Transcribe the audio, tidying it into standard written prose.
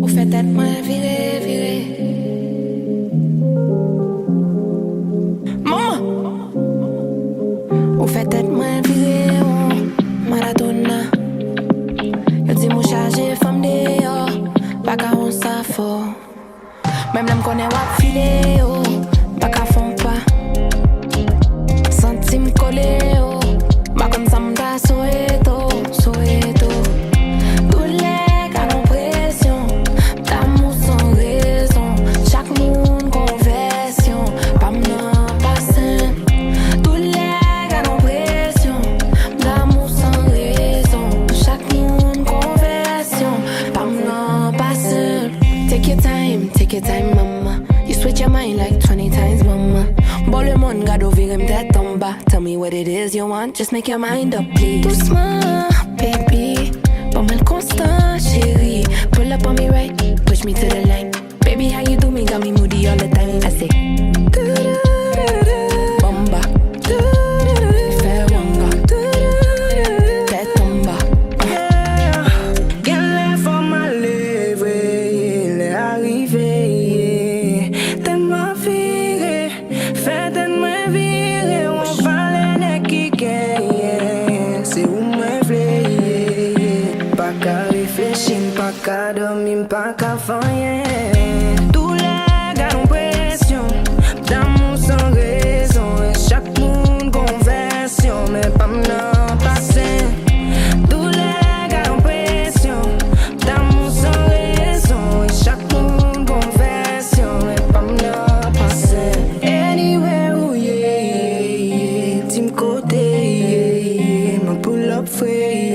fait tête moi virer, virer. Maman, ou fait tête moi virer, oh, Maradona. Yo dis mou chargé femme de yo, pas qu'à on ça fort. Même l'homme connaît wap filer, oh, pas qu'à fond pas. Sentime collé, oh, ma comme ça m'da Soweto, Soweto. Tous les gars ont pression, d'amour sans raison. Chaque monde conversion, pas m'en passer. Tous les gars ont pression, d'amour sans raison. Chaque monde conversion, pas m'en passer. Take your time, mama. You switch your mind like 20 times, mama. Bon le monde garde ouvrir him tête en bas. Tell me what it is you want, just make your mind up, please. Doucement, baby. Pas mal constant, chérie. Pull up on me right, push me to the line. Baby, how you do me, got me moody all the time. I say, bomba. Fais wanga. Tête en bas. Quelle est forme à lever, il est arrivé. Tellement viré, fait tellement viré. On parle de qui gagne, c'est où me vle. Pas qu'à réfléchir, pas qu'à dormir, pas qu'à faire rien. Tous les gars ont pression, d'amour sans raison. Et chaque monde conversion, mais pas m'en passer. Tous les gars ont pression, d'amour sans raison. Et chaque monde conversion, mais pas m'en passer. Anywhere où team côté, ma pull up free.